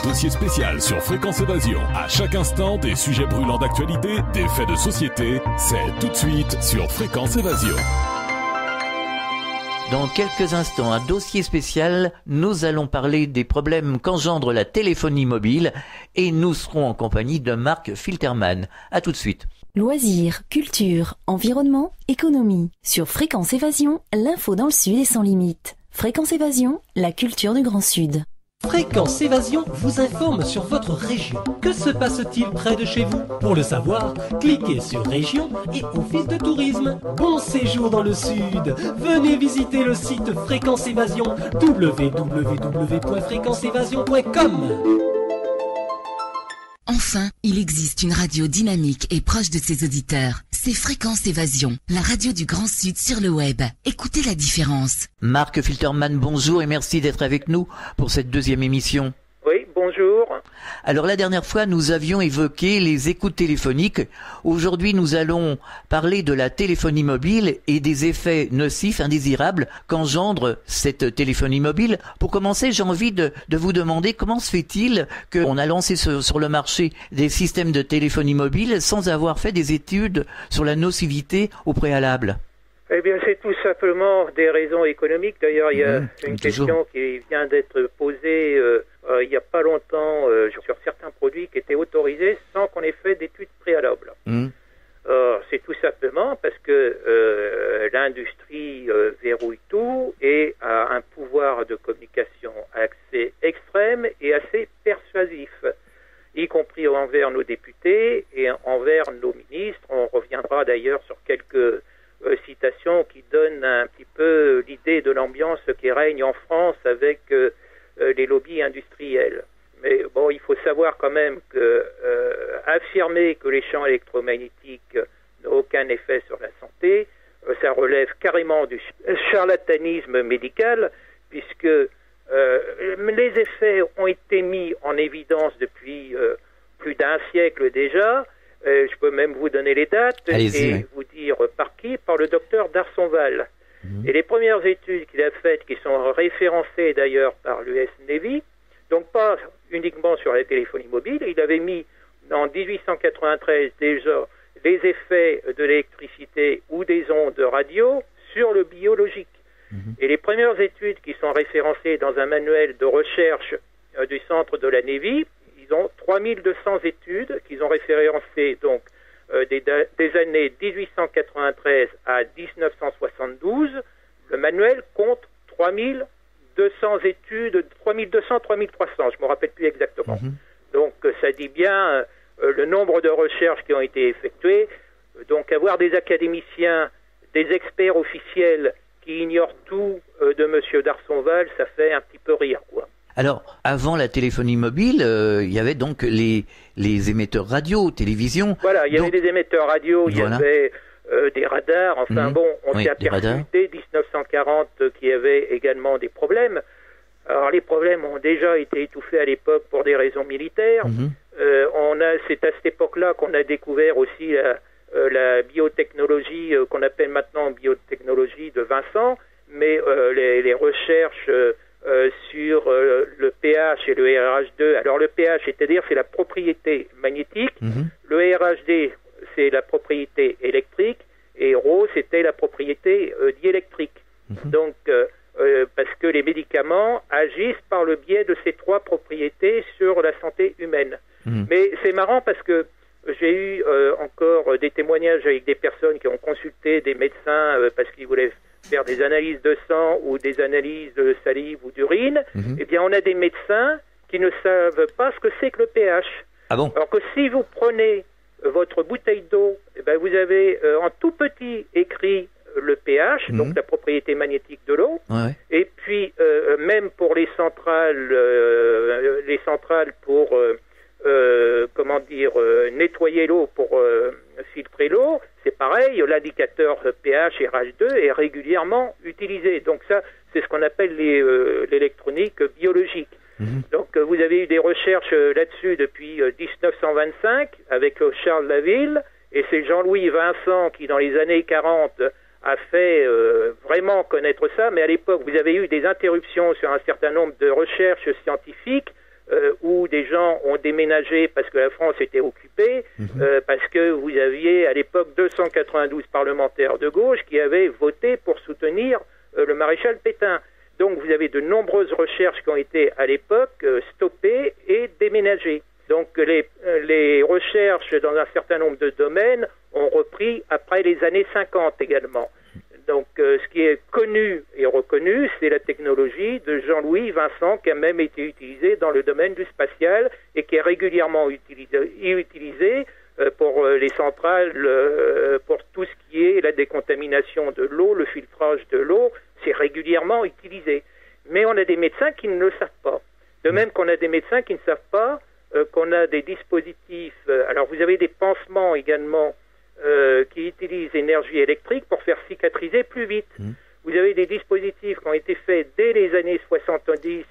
Dossier spécial sur Fréquence Évasion. À chaque instant, des sujets brûlants d'actualité, des faits de société. C'est tout de suite sur Fréquence Évasion. Dans quelques instants, un dossier spécial, nous allons parler des problèmes qu'engendre la téléphonie mobile et nous serons en compagnie de Marc Filterman. À tout de suite. Loisirs, culture, environnement, économie. Sur Fréquence Évasion, l'info dans le Sud est sans limite. Fréquence Évasion, la culture du Grand Sud. Fréquence Évasion vous informe sur votre région. Que se passe-t-il près de chez vous? Pour le savoir, cliquez sur Région et Office de tourisme. Bon séjour dans le Sud. Venez visiter le site Fréquence Évasion, www.fréquenceévasion.com. Enfin, il existe une radio dynamique et proche de ses auditeurs. C'est Fréquence Évasion, la radio du Grand Sud sur le web. Écoutez la différence. Marc Filterman, bonjour et merci d'être avec nous pour cette deuxième émission. Oui, bonjour. Alors la dernière fois, nous avions évoqué les écoutes téléphoniques. Aujourd'hui, nous allons parler de la téléphonie mobile et des effets nocifs, indésirables qu'engendre cette téléphonie mobile. Pour commencer, j'ai envie de vous demander comment se fait-il qu'on a lancé sur le marché des systèmes de téléphonie mobile sans avoir fait des études sur la nocivité au préalable? Eh bien, c'est tout simplement des raisons économiques. D'ailleurs, il y a une question qui vient d'être posée il n'y a pas longtemps sur certains produits qui étaient autorisés sans qu'on ait fait d'études préalables. C'est tout simplement parce que l'industrie verrouille tout et a un pouvoir de communication assez extrême et assez persuasif, y compris envers nos députés et envers nos ministres. On reviendra d'ailleurs sur quelques citations qui donnent un petit peu l'idée de l'ambiance qui règne en France avec les lobbies industriels. Mais bon, il faut savoir quand même que affirmer que les champs électromagnétiques n'ont aucun effet sur la santé, ça relève carrément du charlatanisme médical, puisque les effets ont été mis en évidence depuis plus d'un siècle déjà. Je peux même vous donner les dates et vous dire par qui, par le docteur Darsonval. Et les premières études qu'il a faites, qui sont référencées d'ailleurs par l'US Navy, donc pas uniquement sur la téléphonie mobile, il avait mis en 1893 déjà les effets de l'électricité ou des ondes radio sur le biologique. Et les premières études qui sont référencées dans un manuel de recherche du centre de la Navy, ils ont 3200 études qu'ils ont référencées donc des années 1893 à 1972. Le manuel compte 3200 études, 3200, 3300, je ne me rappelle plus exactement. Donc ça dit bien le nombre de recherches qui ont été effectuées. Donc avoir des académiciens, des experts officiels qui ignorent tout de M. Darsonval, ça fait un petit peu rire, quoi. Alors, avant la téléphonie mobile, il y avait donc les émetteurs radio, télévision. Voilà, il y avait des émetteurs radio, il y avait des radars. Enfin bon, on s'est aperçu dès 1940 qu'il y avait également des problèmes. Alors les problèmes ont déjà été étouffés à l'époque pour des raisons militaires. C'est à cette époque-là qu'on a découvert aussi la biotechnologie qu'on appelle maintenant biotechnologie de Vincent, mais les recherches sur le pH et le RH2. Alors le pH, c'est-à-dire c'est la propriété magnétique, le RH2 c'est la propriété électrique et ρ c'était la propriété diélectrique. Donc parce que les médicaments agissent par le biais de ces trois propriétés sur la santé humaine. Mais c'est marrant parce que j'ai eu encore des témoignages avec des personnes qui ont consulté des médecins parce qu'ils voulaient faire des analyses de sang ou des analyses de salive ou d'urine. Eh bien, on a des médecins qui ne savent pas ce que c'est que le pH. Ah bon? Alors que si vous prenez votre bouteille d'eau, eh ben, vous avez en tout petit écrit le pH, donc la propriété magnétique de l'eau. Et puis, même pour les centrales pour nettoyer l'eau, pour filtrer l'eau, c'est pareil, l'indicateur pH et RH2 est régulièrement utilisé. Donc ça, c'est ce qu'on appelle l'électronique biologique. Donc vous avez eu des recherches là-dessus depuis 1925 avec Charles Laville, et c'est Jean-Louis Vincent qui, dans les années 40, a fait vraiment connaître ça. Mais à l'époque, vous avez eu des interruptions sur un certain nombre de recherches scientifiques où des gens ont déménagé parce que la France était occupée, parce que vous aviez à l'époque 292 parlementaires de gauche qui avaient voté pour soutenir le maréchal Pétain. Donc vous avez de nombreuses recherches qui ont été à l'époque stoppées et déménagées. Donc les recherches dans un certain nombre de domaines ont repris après les années 50 également. Donc ce qui est connu et reconnu, c'est la technologie de Jean-Louis Vincent qui a même été utilisée dans le domaine du spatial et qui est régulièrement utilisée pour les centrales, pour tout ce qui est la décontamination de l'eau, le filtrage de l'eau, c'est régulièrement utilisé. Mais on a des médecins qui ne le savent pas. De même qu'on a des médecins qui ne savent pas qu'on a des dispositifs. Alors vous avez des pansements également qui utilisent l'énergie électrique pour faire cicatriser plus vite. Vous avez des dispositifs qui ont été faits dès les années 70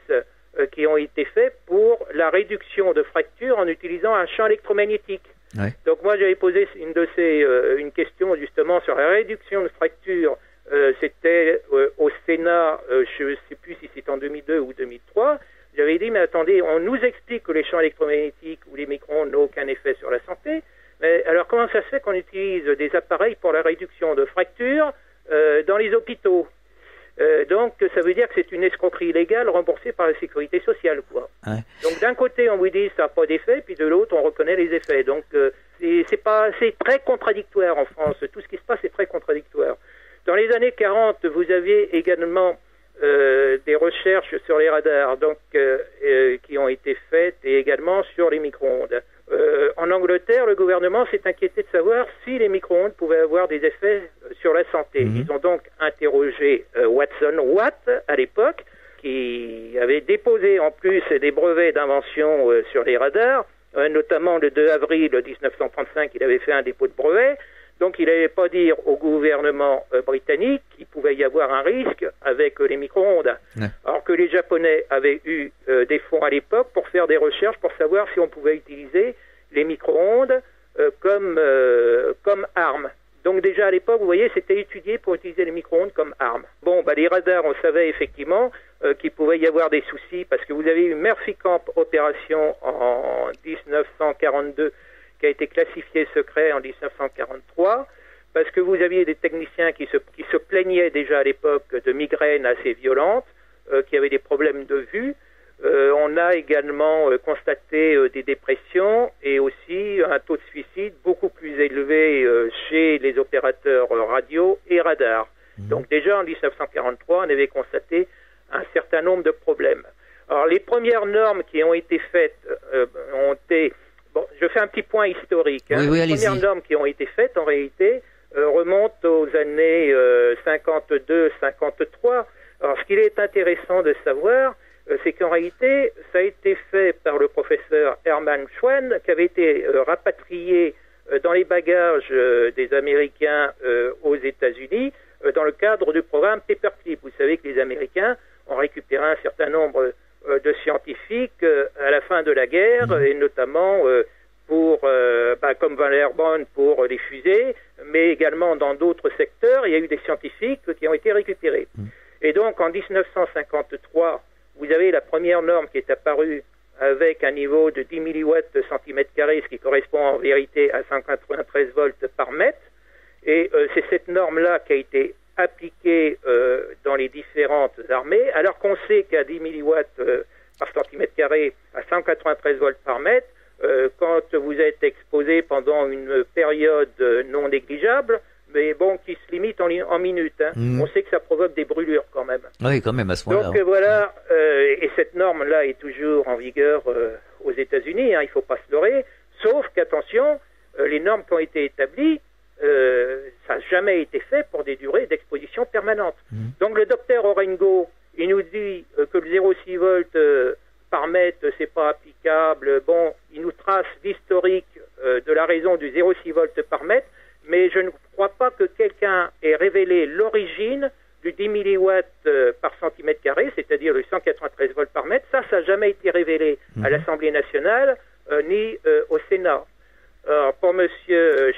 qui ont été faits pour la réduction de fractures en utilisant un champ électromagnétique. Ouais. Donc moi j'avais posé une question justement sur la réduction de fractures. C'était au Sénat, je ne sais plus si c'était en 2002 ou 2003. J'avais dit, mais attendez, on nous explique que les champs électromagnétiques ou les micro-ondes n'ont aucun effet sur la santé. Mais alors comment ça se fait qu'on utilise des appareils pour la réduction de fractures dans les hôpitaux? Donc ça veut dire que c'est une escroquerie légale remboursée par la sécurité sociale, quoi. Ouais. Donc d'un côté on vous dit ça n'a pas d'effet, puis de l'autre on reconnaît les effets. Donc c'est très contradictoire en France. Tout ce qui se passe est très contradictoire. Dans les années 40, vous aviez également des recherches sur les radars, donc qui ont été faites, et également sur les micro-ondes. En Angleterre, le gouvernement s'est inquiété de savoir si les micro-ondes pouvaient avoir des effets sur la santé. Ils ont donc interrogé Watson Watt à l'époque, qui avait déposé en plus des brevets d'invention sur les radars, notamment le 2 avril 1935, il avait fait un dépôt de brevet. Donc il n'allait pas dire au gouvernement britannique qu'il pouvait y avoir un risque avec les micro-ondes. Ouais. Alors que les Japonais avaient eu des fonds à l'époque pour faire des recherches pour savoir si on pouvait utiliser les micro-ondes comme arme. Donc déjà à l'époque, vous voyez, c'était étudié pour utiliser les micro-ondes comme arme. Bon, les radars, on savait effectivement qu'il pouvait y avoir des soucis parce que vous avez eu Murphy Camp opération en 1942 qui a été classifié secret en 1943, parce que vous aviez des techniciens qui se plaignaient déjà à l'époque de migraines assez violentes, qui avaient des problèmes de vue. On a également constaté des dépressions et aussi un taux de suicide beaucoup plus élevé chez les opérateurs radio et radar. Donc déjà en 1943, on avait constaté un certain nombre de problèmes. Alors les premières normes qui ont été faites ont été... Bon, je fais un petit point historique. Oui, les premières normes qui ont été faites, en réalité, remontent aux années 52-53. Alors, ce qu'il est intéressant de savoir, c'est qu'en réalité, ça a été fait par le professeur Hermann Schwann, qui avait été rapatrié dans les bagages des Américains aux États-Unis, dans le cadre du programme Paperclip. Vous savez que les Américains ont récupéré un certain nombre de scientifiques à la fin de la guerre, et notamment comme Van der Born pour les fusées, mais également dans d'autres secteurs, il y a eu des scientifiques qui ont été récupérés. Et donc en 1953, vous avez la première norme qui est apparue avec un niveau de 10 milliwatts de centimètre carré, ce qui correspond en vérité à 193 volts par mètre, et c'est cette norme-là qui a été appliquée dans les différentes armées, alors qu'on sait qu'à 10 milliwatts par centimètre carré, à 193 volts par mètre, quand vous êtes exposé pendant une période non négligeable, mais bon, qui se limite en minutes. On sait que ça provoque des brûlures quand même. Oui, quand même, à ce moment-là. Donc voilà, et cette norme-là est toujours en vigueur aux États-Unis, il ne faut pas se leurrer, sauf qu'attention, les normes qui ont été établies, ça n'a jamais été fait pour des durées d'exposition permanentes. Donc le docteur Orengo, il nous dit que le 0,6 volts par mètre, c'est pas applicable. Bon, il nous trace l'historique de la raison du 0,6 volts par mètre, mais je ne crois pas que quelqu'un ait révélé l'origine du 10 milliwatts par centimètre carré, c'est-à-dire le 193 volts par mètre. Ça n'a jamais été révélé à l'Assemblée nationale ni au Sénat. Alors, pour M.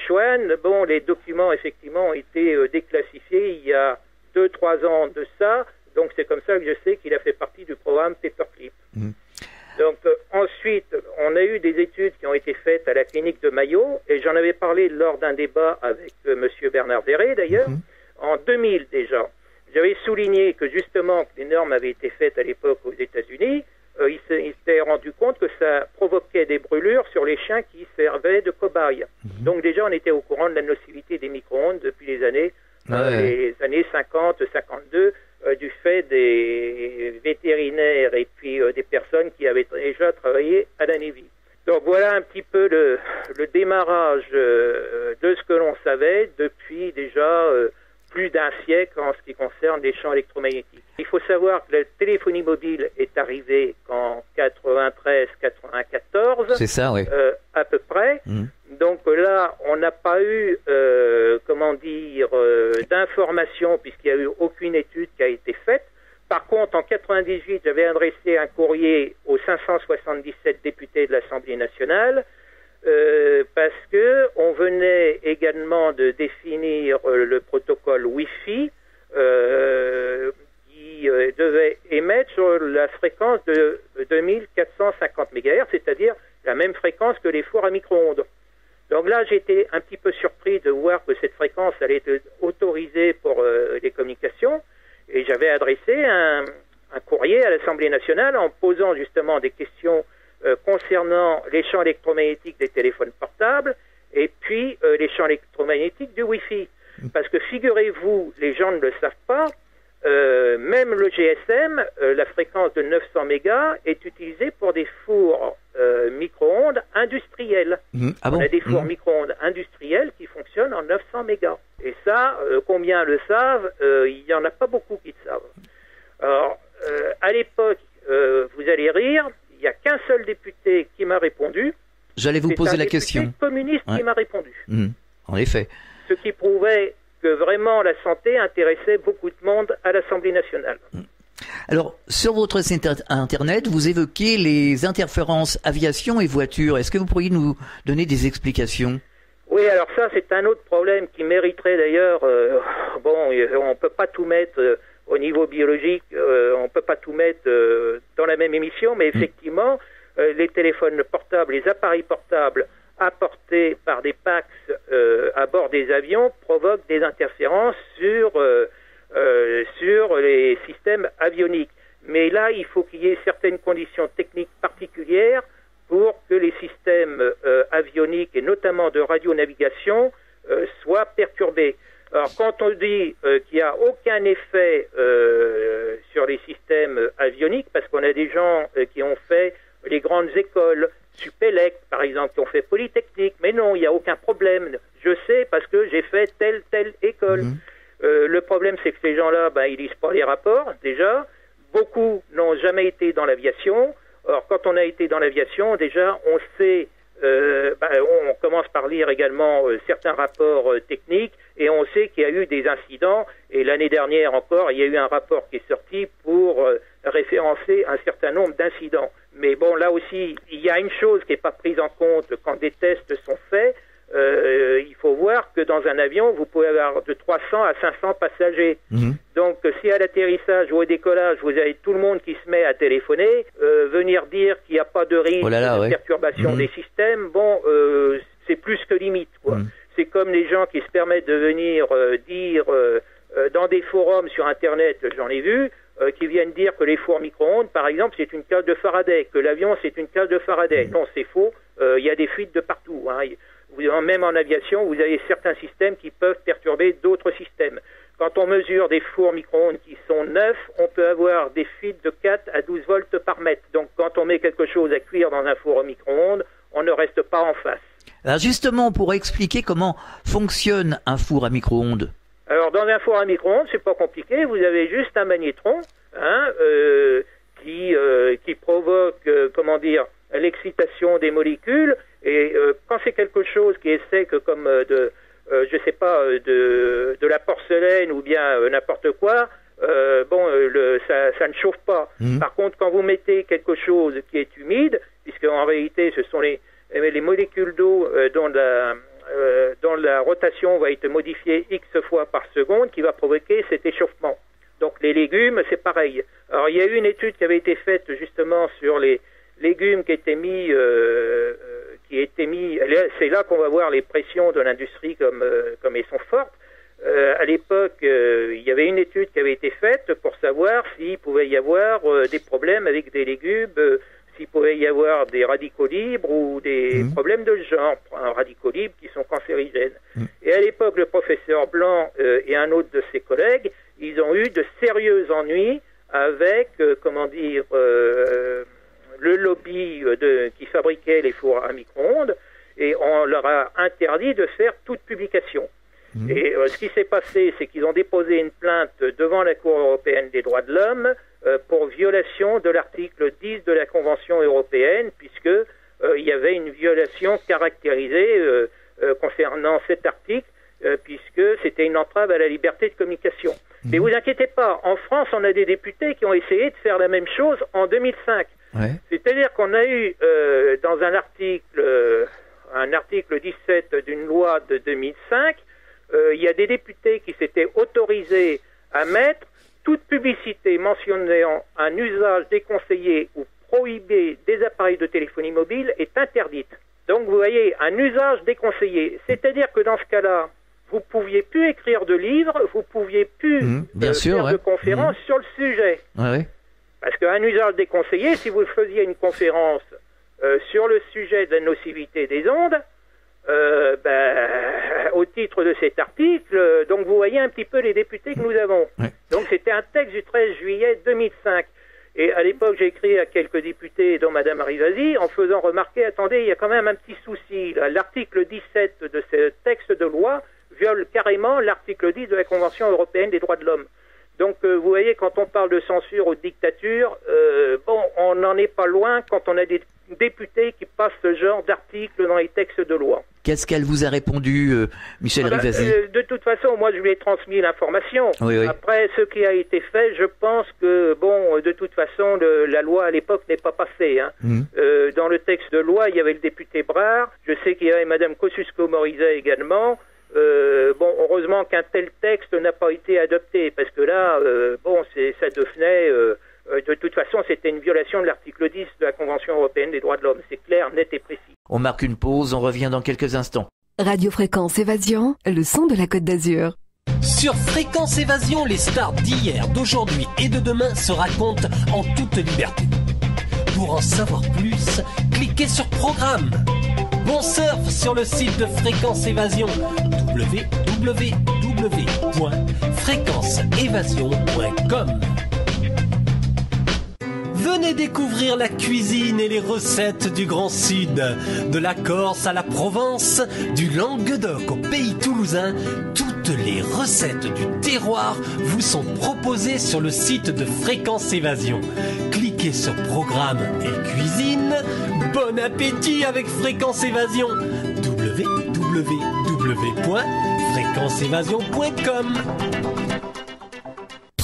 Schwann, bon, les documents, effectivement, ont été déclassifiés il y a 2-3 ans de ça, donc c'est comme ça que je sais qu'il a fait partie du programme Paperclip. Donc ensuite, on a eu des études qui ont été faites à la clinique de Maillot, et j'en avais parlé lors d'un débat avec Monsieur Bernard Verret d'ailleurs, en 2000 déjà. J'avais souligné que justement les normes avaient été faites à l'époque aux États-Unis. Il s'était rendu compte que ça provoquait des brûlures sur les chiens qui servaient de cobayes. Donc déjà, on était au courant de la nocivité des micro-ondes depuis les années 50, 52, du fait des vétérinaires et puis des personnes qui avaient déjà travaillé à la Navy. Donc voilà un petit peu le démarrage de ce que l'on savait depuis déjà plus d'un siècle en ce qui concerne les champs électromagnétiques. Il faut savoir que la téléphonie mobile est arrivée en 93-94, c'est ça, oui. À peu près. Donc là, on n'a pas eu, d'informations puisqu'il n'y a eu aucune étude qui a été faite. Par contre, en 98, j'avais adressé un courrier aux 577 députés de l'Assemblée nationale parce que on venait également de définir le protocole Wi-Fi qui devait émettre sur la fréquence de 2450 MHz, c'est-à-dire la même fréquence que les fours à micro-ondes. Donc là, j'étais un petit peu surpris de voir que cette fréquence allait être autorisée pour les communications, et j'avais adressé un courrier à l'Assemblée nationale en posant justement des questions concernant les champs électromagnétiques des téléphones portables et puis les champs électromagnétiques du Wi-Fi. Parce que figurez-vous, les gens ne le savent pas, même le GSM, la fréquence de 900 mégas est utilisée pour des fours micro-ondes industriels. Ah bon? On a des fours micro-ondes industriels qui fonctionnent en 900 mégas. Et ça, combien le savent? Il n'y en a pas beaucoup qui le savent. Alors, à l'époque, vous allez rire, il n'y a qu'un seul député qui m'a répondu. J'allais vous poser la question. C'est un député communiste qui m'a répondu. En effet. Ce qui prouvait que vraiment la santé intéressait beaucoup de monde à l'Assemblée nationale. Alors, sur votre site internet, vous évoquez les interférences aviation et voiture. Est-ce que vous pourriez nous donner des explications? Oui, alors ça, c'est un autre problème qui mériterait d'ailleurs... on peut pas tout mettre au niveau biologique, on peut pas tout mettre dans la même émission, mais effectivement, les téléphones portables, les appareils portables apportés par des PAX à bord des avions provoquent des interférences sur les systèmes avioniques. Mais là, il faut qu'il y ait certaines conditions techniques particulières pour que les systèmes avioniques et notamment de radionavigation soient perturbés. Alors, quand on dit qu'il n'y a aucun effet sur les systèmes avioniques, parce qu'on a des gens qui ont fait les grandes écoles, Supélec, par exemple, qui ont fait Polytechnique, mais non, il n'y a aucun problème. Je sais parce que j'ai fait telle école. Le problème, c'est que ces gens-là, ils lisent pas les rapports, déjà. Beaucoup n'ont jamais été dans l'aviation. Alors, quand on a été dans l'aviation, déjà, on sait... on commence par lire également certains rapports techniques et on sait qu'il y a eu des incidents, et l'année dernière encore il y a eu un rapport qui est sorti pour référencer un certain nombre d'incidents. Mais bon, là aussi il y a une chose qui n'est pas prise en compte quand des tests sont faits. Il faut voir que dans un avion vous pouvez avoir de 300 à 500 passagers. Donc si à l'atterrissage ou au décollage vous avez tout le monde qui se met à téléphoner, venir dire qu'il n'y a pas de risque de perturbation des systèmes, c'est plus que limite, quoi. C'est comme les gens qui se permettent de venir dire dans des forums sur Internet, j'en ai vu, qui viennent dire que les fours micro-ondes, par exemple, c'est une cage de Faraday, que l'avion c'est une cage de Faraday. Non, c'est faux. Il y a des fuites de partout, hein. Même en aviation, vous avez certains systèmes qui peuvent perturber d'autres systèmes. Quand on mesure des fours micro-ondes qui sont neufs, on peut avoir des fuites de 4 à 12 volts par mètre. Donc quand on met quelque chose à cuire dans un four micro-ondes, on ne reste pas en face. Alors justement, pour expliquer comment fonctionne un four à micro-ondes. Alors dans un four à micro-ondes, c'est pas compliqué, vous avez juste un magnétron qui provoque, l'excitation des molécules, et quand c'est quelque chose qui est sec comme de la porcelaine ou bien n'importe quoi, ça ne chauffe pas. Par contre, quand vous mettez quelque chose qui est humide, puisque en réalité ce sont les molécules d'eau dont la rotation va être modifiée X fois par seconde qui va provoquer cet échauffement. Donc les légumes, c'est pareil. Alors il y a eu une étude qui avait été faite justement sur les légumes qui étaient mis, c'est là qu'on va voir les pressions de l'industrie comme elles sont fortes. À l'époque, il y avait une étude qui avait été faite pour savoir s'il pouvait y avoir des problèmes avec des légumes, s'il pouvait y avoir des radicaux libres ou des problèmes de ce genre, radicaux libres qui sont cancérigènes. Et à l'époque, le professeur Blanc et un autre de ses collègues, ils ont eu de sérieux ennuis avec, le lobby qui fabriquait les fours à micro-ondes, et on leur a interdit de faire toute publication. Et ce qui s'est passé, c'est qu'ils ont déposé une plainte devant la Cour européenne des droits de l'homme pour violation de l'article 10 de la Convention européenne, puisque il y avait une violation caractérisée concernant cet article, puisque c'était une entrave à la liberté de communication. Mais vous inquiétez pas, en France, on a des députés qui ont essayé de faire la même chose en 2005. Ouais. C'est-à-dire qu'on a eu dans un article 17 d'une loi de 2005, il y a des députés qui s'étaient autorisés à mettre toute publicité mentionnant un usage déconseillé ou prohibé des appareils de téléphonie mobile est interdite. Donc vous voyez, un usage déconseillé, c'est-à-dire que dans ce cas-là, vous pouviez plus écrire de livres, vous pouviez plus faire de conférences sur le sujet. Ouais. Parce qu'un usage déconseillé, si vous faisiez une conférence sur le sujet de la nocivité des ondes, au titre de cet article, donc vous voyez un petit peu les députés que nous avons. Ouais. Donc c'était un texte du 13 juillet 2005. Et à l'époque, j'ai écrit à quelques députés, dont Madame Rivasi, en faisant remarquer, attendez, il y a quand même un petit souci. Là. L'article 17 de ce texte de loi viole carrément l'article 10 de la Convention européenne des droits de l'homme. Donc vous voyez, quand on parle de censure ou de dictature, on n'en est pas loin quand on a des députés qui passent ce genre d'articles dans les textes de loi. Qu'est-ce qu'elle vous a répondu, Michel Rivasi ? De toute façon, moi je lui ai transmis l'information. Oui. Après, ce qui a été fait, je pense que, de toute façon, la loi à l'époque n'est pas passée. Hein. Dans le texte de loi, il y avait le député Brard, je sais qu'il y avait Madame Kosciusko-Morizet également. Heureusement qu'un tel texte n'a pas été adopté, parce que là, ça devenait... de toute façon, c'était une violation de l'article 10 de la Convention européenne des droits de l'homme. C'est clair, net et précis. On marque une pause, on revient dans quelques instants. Radio Fréquence Évasion, le son de la Côte d'Azur. Sur Fréquence Évasion, les stars d'hier, d'aujourd'hui et de demain se racontent en toute liberté. Pour en savoir plus, cliquez sur Programme. Bon surf sur le site de Fréquence Évasion, www.fréquenceévasion.com. Venez découvrir la cuisine et les recettes du Grand Sud. De la Corse à la Provence, du Languedoc au pays toulousain, toutes les recettes du terroir vous sont proposées sur le site de Fréquence Évasion. Cliquez sur Programme et Cuisine. Bon appétit avec Fréquence Évasion. www.fréquenceévasion.com.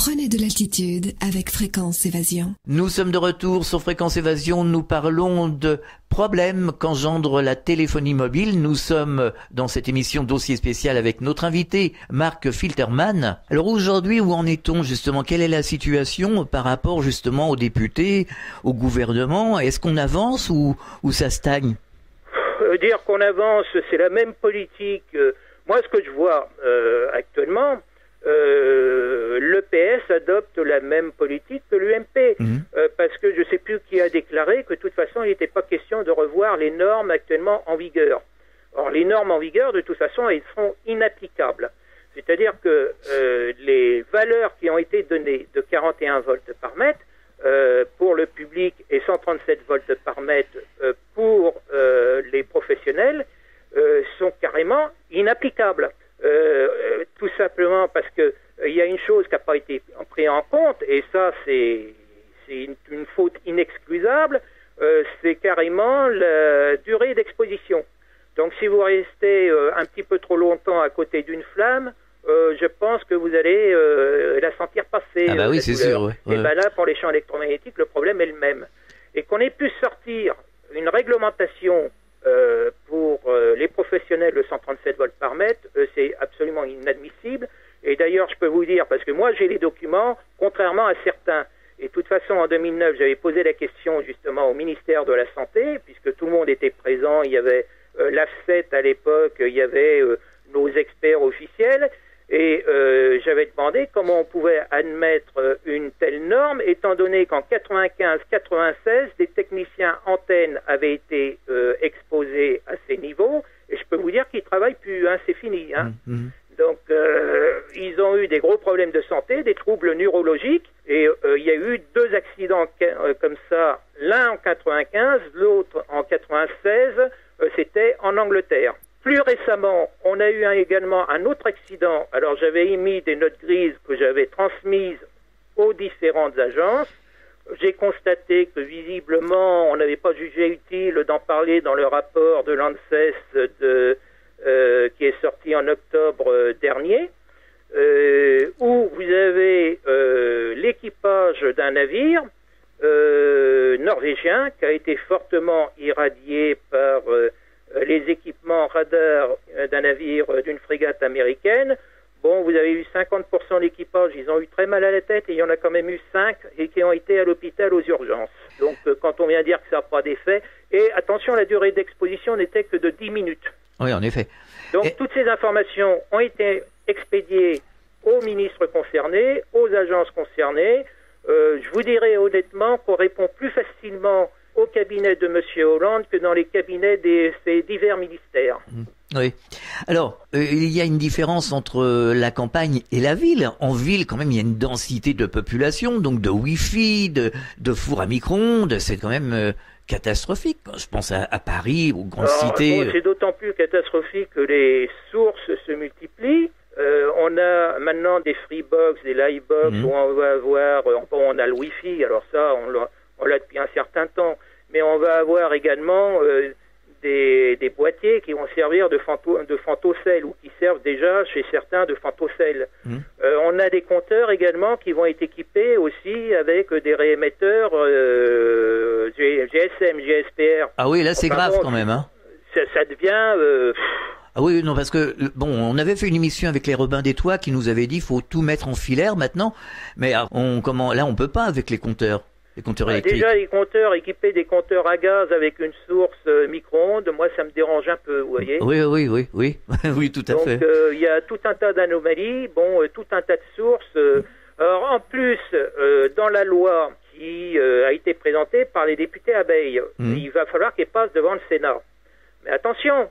Prenez de l'altitude avec Fréquence Évasion. Nous sommes de retour sur Fréquence Évasion. Nous parlons de problèmes qu'engendre la téléphonie mobile. Nous sommes dans cette émission dossier spécial avec notre invité Marc Filterman. Alors aujourd'hui, où en est-on justement ? Quelle est la situation par rapport justement aux députés, au gouvernement ? Est-ce qu'on avance ou ça stagne ? Dire qu'on avance, c'est la même politique. Moi, ce que je vois actuellement... le PS adopte la même politique que l'UMP, parce que je ne sais plus qui a déclaré que de toute façon il n'était pas question de revoir les normes actuellement en vigueur. Or les normes en vigueur, de toute façon, elles seront inapplicables. C'est-à-dire que les valeurs qui ont été données de 41 volts par mètre pour le public et 137 volts par mètre pour les professionnels sont carrément inapplicables. Tout simplement parce que il y a une chose qui n'a pas été prise en compte, et ça c'est une faute inexcusable, c'est carrément la durée d'exposition. Donc si vous restez un petit peu trop longtemps à côté d'une flamme, je pense que vous allez la sentir passer. Ah bah oui, c'est sûr. Ouais. Et ben là, pour les champs électromagnétiques, le problème est le même. Et qu'on ait pu sortir une réglementation pour les professionnels de 137 volts par mètre, c'est absolument inadmissible. Et d'ailleurs, je peux vous dire, parce que moi j'ai les documents, contrairement à certains, et de toute façon, en 2009, j'avais posé la question justement au ministère de la Santé, puisque tout le monde était présent. Il y avait l'AFSET à l'époque, il y avait nos experts officiels, et j'avais demandé comment on pouvait admettre une telle norme, étant donné qu'en 95-96, des techniciens antennes avaient été exposés à ces niveaux, et je peux vous dire qu'ils travaillent plus, hein, c'est fini. Hein. Donc, ils ont eu des gros problèmes de santé, des troubles neurologiques, et il y a eu 2 accidents comme ça, l'un en 95, l'autre en 96, c'était en Angleterre. Plus récemment, on a eu également un autre accident. Alors, j'avais émis des notes grises que j'avais transmises aux différentes agences. J'ai constaté que visiblement, on n'avait pas jugé utile d'en parler dans le rapport de l'ANSES qui est sorti en octobre dernier, où vous avez l'équipage d'un navire norvégien qui a été fortement irradié par les équipements radars d'un navire d'une frégate américaine. Bon, vous avez eu 50% de l'équipage, ils ont eu très mal à la tête, et il y en a quand même eu 5 et qui ont été à l'hôpital aux urgences. Donc, quand on vient dire que ça n'a pas d'effet, et attention, la durée d'exposition n'était que de 10 minutes. Oui, en effet. Donc, toutes ces informations ont été expédiées aux ministres concernés, aux agences concernées. Je vous dirais honnêtement qu'on répond plus facilement au cabinet de M. Hollande que dans les cabinets de ces divers ministères. Oui. Alors, il y a une différence entre la campagne et la ville. En ville, quand même, il y a une densité de population, donc de Wi-Fi, de fours à micro-ondes. C'est quand même catastrophique. Je pense à Paris, aux grandes cités. Bon, c'est d'autant plus catastrophique que les sources se multiplient. On a maintenant des Freebox, des Livebox, où on va avoir... on a le Wi-Fi, alors ça, on l'a depuis un certain temps. Mais on va avoir également des boîtiers qui vont servir de fantocelles, ou qui servent déjà chez certains de fantocelles. On a des compteurs également qui vont être équipés aussi avec des réémetteurs GSM, GSPR. Ah oui, là c'est grave quand même. Hein. Ça devient... Ah oui, non, parce que, bon, on avait fait une émission avec les Robins des Toits qui nous avait dit faut tout mettre en filaire maintenant, mais là on peut pas avec les compteurs électriques. Déjà, les compteurs équipés des compteurs à gaz avec une source micro-ondes, moi ça me dérange un peu, vous voyez. Oui, oui, tout à fait. Donc, il y a tout un tas d'anomalies, tout un tas de sources. Alors, en plus, dans la loi qui a été présentée par les députés Abeille, il va falloir qu'elle passe devant le Sénat. Mais attention,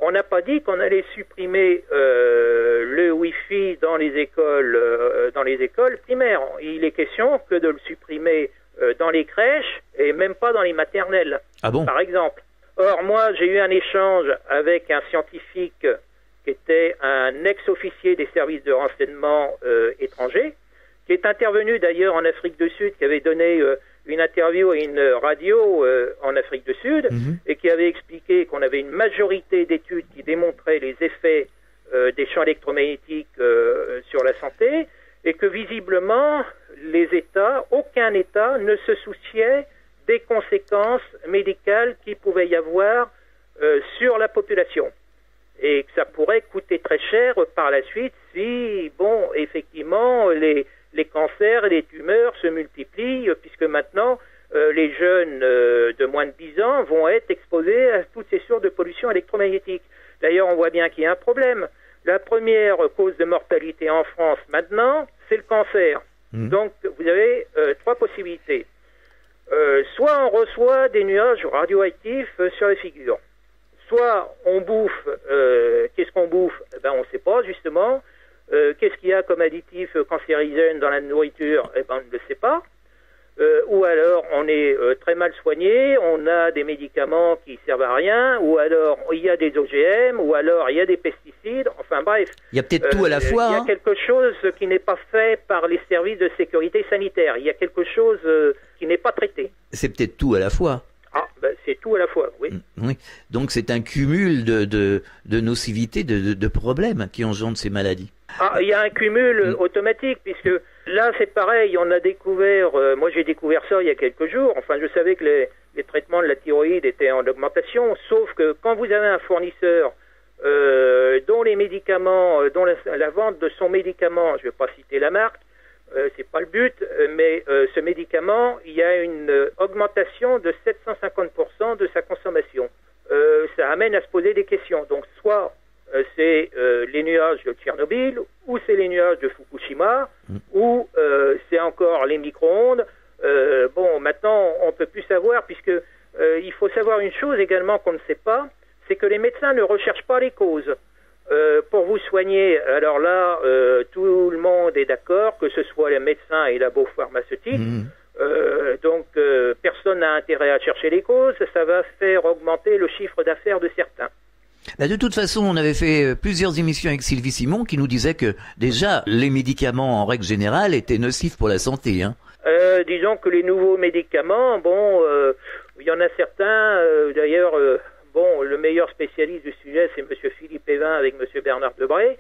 on n'a pas dit qu'on allait supprimer le Wi-Fi dans les écoles primaires. Il est question que de le supprimer dans les crèches et même pas dans les maternelles, par exemple. Or, moi, j'ai eu un échange avec un scientifique qui était un ex-officier des services de renseignement étrangers, qui est intervenu d'ailleurs en Afrique du Sud, qui avait donné une interview à une radio en Afrique du Sud, et qui avait expliqué qu'on avait une majorité d'études qui démontraient les effets des champs électromagnétiques sur la santé, et que visiblement, aucun État ne se souciait des conséquences médicales qu'il pouvait y avoir sur la population. Et que ça pourrait coûter très cher par la suite si, effectivement, les cancers et les tumeurs se multiplient, puisque maintenant, les jeunes de moins de 10 ans vont être exposés à toutes ces sources de pollution électromagnétique. D'ailleurs, on voit bien qu'il y a un problème. La première cause de mortalité en France maintenant, c'est le cancer. Donc, vous avez 3 possibilités. Soit on reçoit des nuages radioactifs sur la figure. Soit on bouffe, qu'est-ce qu'on bouffe? On ne sait pas, justement. Qu'est-ce qu'il y a comme additif cancérigène dans la nourriture? On ne le sait pas. Ou alors on est très mal soigné, on a des médicaments qui servent à rien, ou alors il y a des OGM, ou alors il y a des pesticides, enfin bref. Il y a peut-être tout à la fois. Il y a quelque chose qui n'est pas fait par les services de sécurité sanitaire. Il y a quelque chose qui n'est pas traité. C'est peut-être tout à la fois. C'est tout à la fois, oui. Oui. Donc c'est un cumul de nocivité, de problèmes qui engendrent ces maladies. Il y a un cumul automatique, puisque là c'est pareil, on a découvert, moi j'ai découvert ça il y a quelques jours, enfin je savais que les traitements de la thyroïde étaient en augmentation, sauf que quand vous avez un fournisseur dont les médicaments, dont la vente de son médicament, je ne vais pas citer la marque, c'est pas le but, mais ce médicament, il y a une augmentation de 750% de sa consommation. Ça amène à se poser des questions. Donc, soit c'est les nuages de Tchernobyl, ou c'est les nuages de Fukushima, ou c'est encore les micro-ondes. Maintenant, on peut plus savoir, puisque il faut savoir une chose également qu'on ne sait pas, c'est que les médecins ne recherchent pas les causes. Pour vous soigner, alors là, tout le monde est d'accord, que ce soit les médecins et les labos pharmaceutiques. Donc, personne n'a intérêt à chercher les causes. Ça va faire augmenter le chiffre d'affaires de certains. De toute façon, on avait fait plusieurs émissions avec Sylvie Simon qui nous disait que déjà, les médicaments, en règle générale, étaient nocifs pour la santé. Disons que les nouveaux médicaments, il y en a certains, d'ailleurs... le meilleur spécialiste du sujet, c'est M. Philippe Evin avec M. Bernard Debré.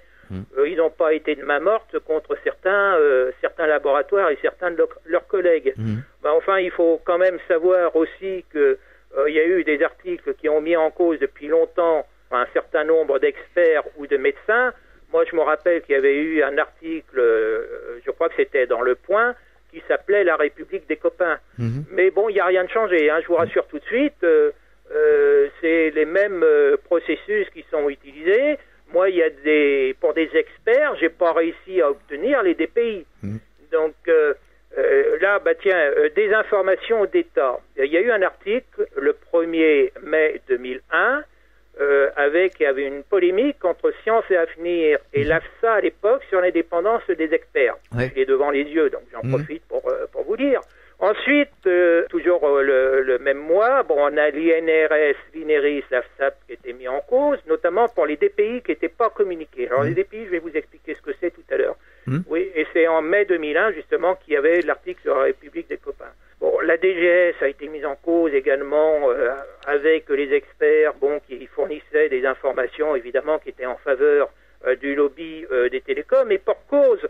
Ils n'ont pas été de main morte contre certains laboratoires et certains de leurs collègues. Il faut quand même savoir aussi qu'il y a eu des articles qui ont mis en cause depuis longtemps un certain nombre d'experts ou de médecins. Moi, je me rappelle qu'il y avait eu un article, je crois que c'était dans Le Point, qui s'appelait « La République des copains ». Mais bon, il n'y a rien de changé, je vous rassure tout de suite. C'est les mêmes processus qui sont utilisés. Moi, il y a pour des experts, j'ai pas réussi à obtenir les DPI. Donc là, des informations d'État. Il y a eu un article le 1er mai 2001 il y avait une polémique entre Science et Avenir et l'AFSA à l'époque sur l'indépendance des experts. Je l'ai devant les yeux, donc j'en profite pour vous dire. Ensuite, toujours le même mois, on a l'INRS, l'INERIS, l'AFSAP qui étaient mis en cause, notamment pour les DPI qui n'étaient pas communiqués. Alors les DPI, je vais vous expliquer ce que c'est tout à l'heure. Oui, et c'est en mai 2001 justement qu'il y avait l'article sur la République des copains. La DGS a été mise en cause également avec les experts qui fournissaient des informations évidemment qui étaient en faveur du lobby des télécoms, et pour cause,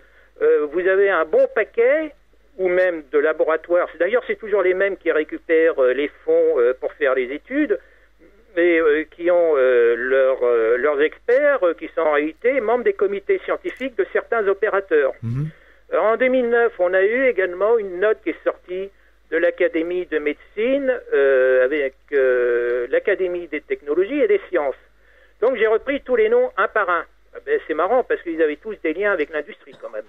vous avez un bon paquet ou même de laboratoires. D'ailleurs, c'est toujours les mêmes qui récupèrent les fonds pour faire les études, mais qui ont leurs experts qui sont en réalité membres des comités scientifiques de certains opérateurs. Alors, en 2009, on a eu également une note qui est sortie de l'Académie de médecine avec l'Académie des technologies et des sciences. Donc, j'ai repris tous les noms un par un. C'est marrant parce qu'ils avaient tous des liens avec l'industrie quand même.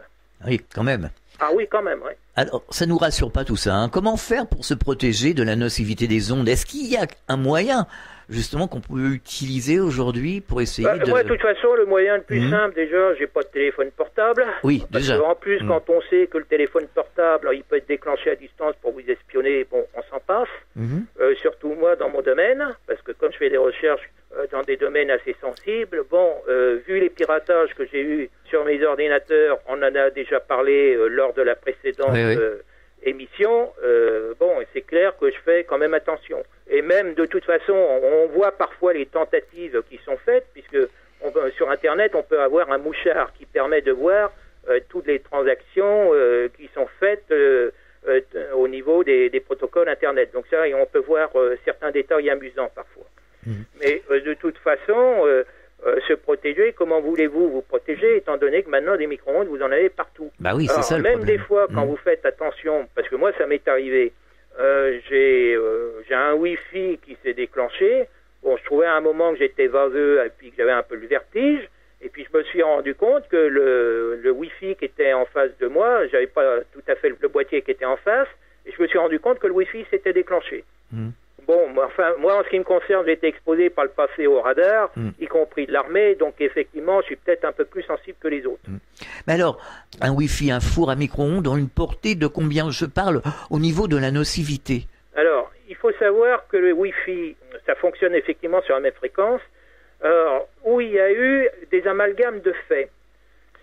Oui, quand même. Ah oui, quand même, oui. Alors, ça nous rassure pas tout ça. Comment faire pour se protéger de la nocivité des ondes? Est-ce qu'il y a un moyen, justement, qu'on peut utiliser aujourd'hui pour essayer de... Moi, de toute façon, le moyen le plus simple, déjà, j'ai pas de téléphone portable. Oui, parce déjà. En plus, quand on sait que le téléphone portable, il peut être déclenché à distance pour vous espionner, on s'en passe. Surtout moi, dans mon domaine, parce que comme je fais des recherches dans des domaines assez sensibles, vu les piratages que j'ai eus sur mes ordinateurs, on en a déjà parlé lors de la précédente émission, c'est clair que je fais quand même attention. Et même, de toute façon, on voit parfois les tentatives qui sont faites, puisque sur Internet, on peut avoir un mouchard qui permet de voir toutes les transactions qui sont faites au niveau des protocoles Internet. Donc ça, on peut voir certains détails amusants parfois. Mais de toute façon, se protéger, comment voulez-vous vous protéger, étant donné que maintenant des micro-ondes, vous en avez partout. Bah oui, c'est ça le même problème. des fois, quand vous faites attention, parce que moi, ça m'est arrivé, j'ai un Wi-Fi qui s'est déclenché. Je trouvais à un moment que j'étais vaseux et puis que j'avais un peu le vertige. Et puis je me suis rendu compte que le Wi-Fi qui était en face de moi, j'avais pas tout à fait le boîtier qui était en face, et je me suis rendu compte que le Wi-Fi s'était déclenché. Moi, en ce qui me concerne, j'ai été exposé par le passé au radar, y compris de l'armée, donc effectivement, je suis peut-être un peu plus sensible que les autres. Mais alors, un Wi-Fi, un four à micro-ondes ont une portée de combien je parle au niveau de la nocivité? Alors, il faut savoir que le Wi-Fi, ça fonctionne effectivement sur la même fréquence, où il y a eu des amalgames de faits.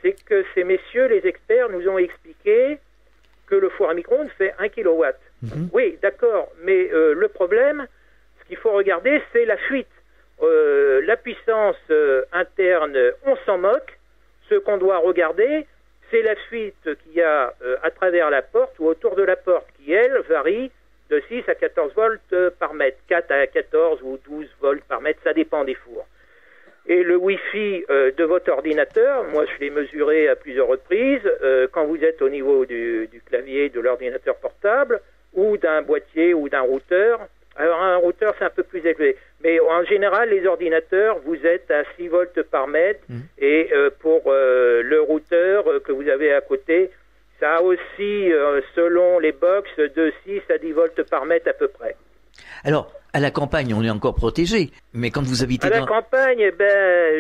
C'est que ces messieurs, les experts, nous ont expliqué que le four à micro-ondes fait 1 kW. Oui, d'accord, mais le problème, ce qu'il faut regarder, c'est la fuite. La puissance interne, on s'en moque. Ce qu'on doit regarder, c'est la fuite qu'il y a à travers la porte ou autour de la porte, qui, elle, varie de 6 à 14 volts par mètre, 4 à 14 ou 12 volts par mètre, ça dépend des fours. et le Wi-Fi de votre ordinateur, moi je l'ai mesuré à plusieurs reprises, quand vous êtes au niveau du clavier de l'ordinateur portable, ou d'un boîtier ou d'un routeur. Alors un routeur c'est un peu plus élevé, mais en général les ordinateurs vous êtes à 6 volts par mètre, et pour le routeur que vous avez à côté, ça a aussi, selon les box, de 6 à 10 volts par mètre à peu près. Alors, à la campagne, on est encore protégé, mais quand vous habitez la campagne,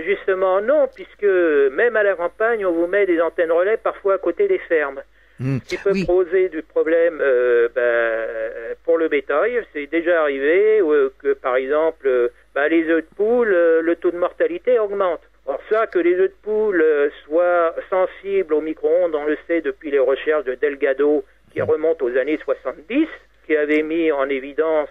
justement non, puisque même à la campagne, on vous met des antennes relais parfois à côté des fermes. Ce qui peut poser du problème pour le bétail. C'est déjà arrivé que, par exemple, les œufs de poule, le taux de mortalité augmente. Or ça, que les œufs de poule soient sensibles au micro-ondes, on le sait depuis les recherches de Delgado qui remontent aux années 70, qui avait mis en évidence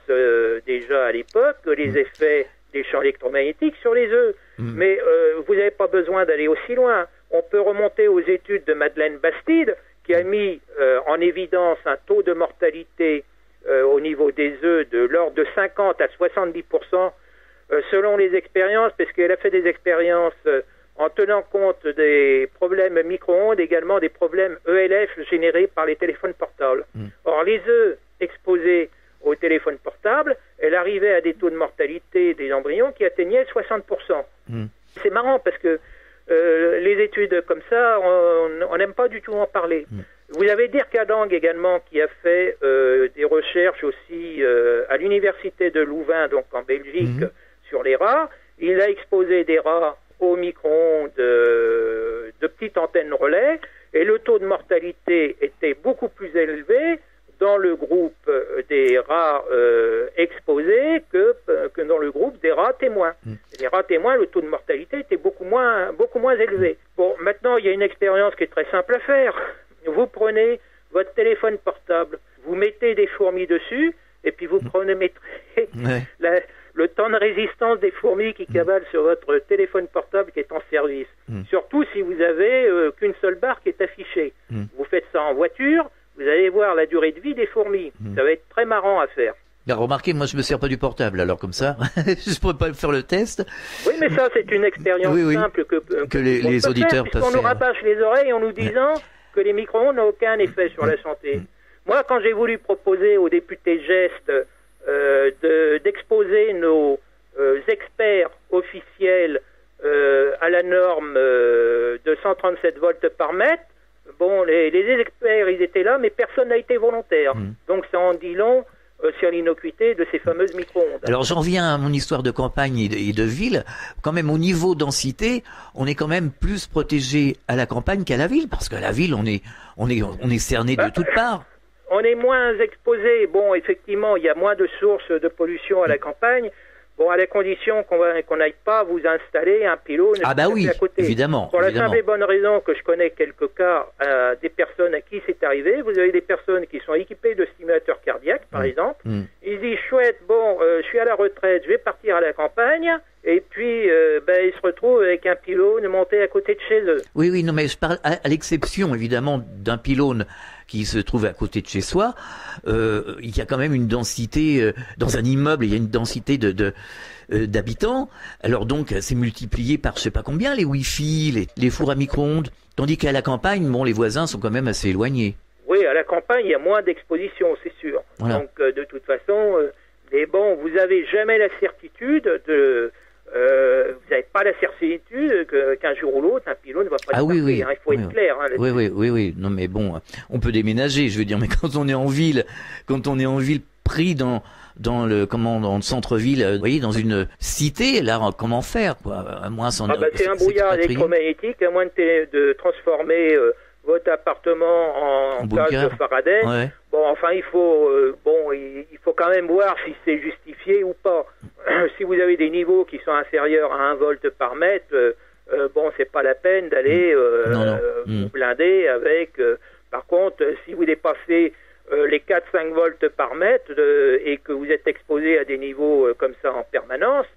déjà à l'époque les effets des champs électromagnétiques sur les œufs. Mais vous n'avez pas besoin d'aller aussi loin. On peut remonter aux études de Madeleine Bastide, qui a mis en évidence un taux de mortalité au niveau des œufs de l'ordre de 50 à 70%, selon les expériences, parce qu'elle a fait des expériences en tenant compte des problèmes micro-ondes, également des problèmes ELF générés par les téléphones portables. Or, les œufs exposés au téléphone portable, elle arrivait à des taux de mortalité des embryons qui atteignaient 60%. C'est marrant parce que les études comme ça, on n'aime pas du tout en parler. Vous avez Dirk Adang également qui a fait des recherches aussi à l'université de Louvain, donc en Belgique, sur les rats. Il a exposé des rats au micro-ondes de petites antennes relais, et le taux de mortalité était beaucoup plus élevé dans le groupe des rats exposés que dans le groupe des rats témoins. Les rats témoins, le taux de mortalité était beaucoup moins élevé. Bon, maintenant, il y a une expérience qui est très simple à faire. Vous prenez votre téléphone portable, vous mettez des fourmis dessus, et puis vous chronométrez le temps de résistance des fourmis qui cavalent sur votre téléphone portable qui est en service. Surtout si vous avez qu'une seule barre qui est affichée. Vous faites ça en voiture, vous allez voir la durée de vie des fourmis. Ça va être très marrant à faire. Remarquez, moi je me sers pas du portable, alors comme ça, je pourrais pas faire le test. Oui, mais ça c'est une expérience simple que les auditeurs peuvent faire. On nous rabâche les oreilles en nous disant que les micro-ondes n'ont aucun effet sur la santé. Moi, quand j'ai voulu proposer aux députés GEST d'exposer nos experts officiels à la norme de 137 volts par mètre, bon, les experts, ils étaient là, mais personne n'a été volontaire. Donc ça en dit long sur l'innocuité de ces fameuses micro-ondes. Alors j'en viens à mon histoire de campagne et de ville. Quand même, au niveau densité, on est quand même plus protégé à la campagne qu'à la ville, parce qu'à la ville, on est cerné de toutes parts. On est moins exposé. Bon, effectivement, il y a moins de sources de pollution à la campagne. Bon, à la condition qu'on n'aille pas vous installer un pylône à côté. Évidemment. Pour la simple et bonne raison que je connais quelques cas des personnes à qui c'est arrivé. Vous avez des personnes qui sont équipées de stimulateurs cardiaques, par exemple. Ils disent, chouette, bon, je suis à la retraite, je vais partir à la campagne. Et puis, ils se retrouvent avec un pylône monté à côté de chez eux. Oui, non, mais je parle à l'exception, évidemment, d'un pylône qui se trouve à côté de chez soi. Il y a quand même une densité, dans un immeuble, il y a une densité d'habitants. Alors donc, c'est multiplié par je sais pas combien, les Wi-Fi, les fours à micro-ondes. Tandis qu'à la campagne, bon, les voisins sont quand même assez éloignés. Oui, à la campagne, il y a moins d'exposition, c'est sûr. Voilà. Donc, de toute façon, mais bon, vous n'avez jamais la certitude vous n'avez pas la certitude qu'un jour ou l'autre, un pylône ne va pas il faut être clair. Oui. Non, mais bon, on peut déménager, je veux dire, mais quand on est en ville, pris dans le centre-ville, vous voyez, dans une cité, là, comment faire, quoi? À moins c'est un brouillard électromagnétique, à moins de transformer votre appartement en cage de Faraday. Ouais. Bon, enfin, il faut quand même voir si c'est justifié ou pas. Si vous avez des niveaux qui sont inférieurs à 1 volt par mètre, c'est pas la peine d'aller vous blinder avec. Par contre, si vous dépassez les 4-5 volts par mètre et que vous êtes exposé à des niveaux comme ça en permanence,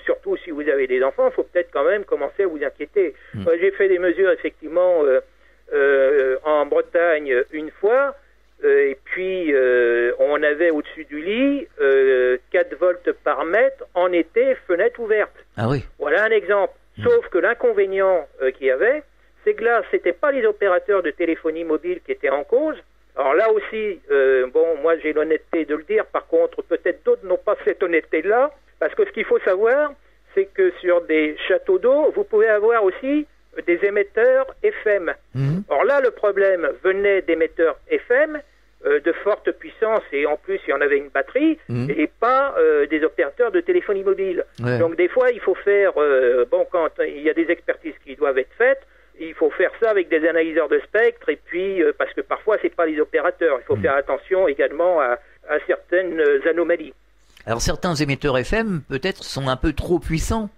surtout si vous avez des enfants, il faut peut-être quand même commencer à vous inquiéter. J'ai fait des mesures effectivement en Bretagne une fois, et puis on avait au-dessus du lit 4 volts par mètre en été, fenêtre ouverte. Ah oui. Bon, un exemple. Sauf que l'inconvénient qu'il y avait, c'est que là, c'était pas les opérateurs de téléphonie mobile qui étaient en cause. Alors là aussi, moi j'ai l'honnêteté de le dire, par contre, peut-être d'autres n'ont pas cette honnêteté-là, parce que ce qu'il faut savoir, c'est que sur des châteaux d'eau, vous pouvez avoir aussi des émetteurs FM. Or là, le problème venait d'émetteurs FM de forte puissance, et en plus, il y en avait une batterie, et pas des opérateurs de téléphonie mobile. Ouais. Donc des fois, il faut faire, quand il y a des expertises qui doivent être faites, il faut faire ça avec des analyseurs de spectre, et puis parce que parfois c'est pas les opérateurs, il faut faire attention également à certaines anomalies. Alors certains émetteurs FM peut-être sont un peu trop puissants.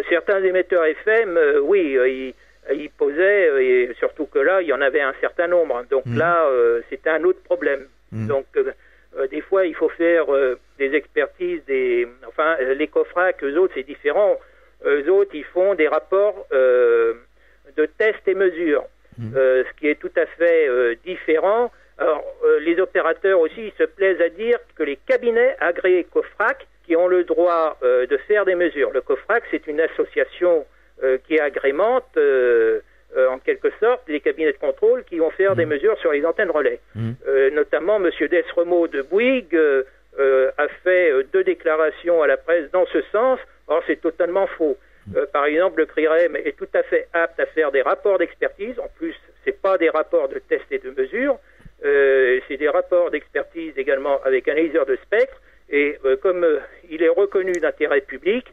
Certains émetteurs FM, ils posaient, et surtout que là il y en avait un certain nombre, donc là c'était un autre problème. Donc des fois il faut faire des expertises, les COFRAC, eux autres c'est différent, eux autres ils font des rapports de tests et mesures, ce qui est tout à fait différent. Alors, les opérateurs aussi ils se plaisent à dire que les cabinets agréés COFRAC qui ont le droit de faire des mesures. Le COFRAC, c'est une association qui agrémente, en quelque sorte, les cabinets de contrôle qui vont faire des mesures sur les antennes relais. Notamment, M. Desremaux de Bouygues a fait 2 déclarations à la presse dans ce sens. Or, c'est totalement faux. Par exemple, le CRIREM est tout à fait apte à faire des rapports d'expertise. En plus, c'est pas des rapports de tests et de mesures, c'est des rapports d'expertise également avec analyseur de spectre. Et comme il est reconnu d'intérêt public,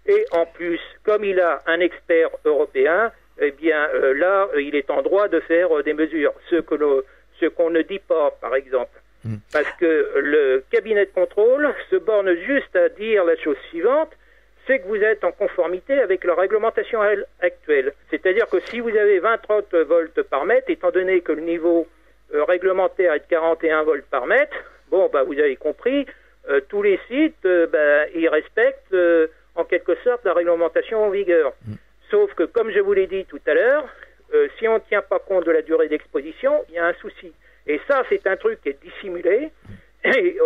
et en plus, comme il a un expert européen, eh bien là, il est en droit de faire des mesures. Ce qu'on ne dit pas, par exemple. Parce que le cabinet de contrôle se borne juste à dire la chose suivante, c'est que vous êtes en conformité avec la réglementation actuelle. C'est-à-dire que si vous avez 20-30 volts par mètre, étant donné que le niveau réglementaire est de 41 volts par mètre, vous avez compris, tous les sites, ils respectent en quelque sorte la réglementation en vigueur. Sauf que, comme je vous l'ai dit tout à l'heure, si on ne tient pas compte de la durée d'exposition, il y a un souci. Et ça, c'est un truc qui est dissimulé. Et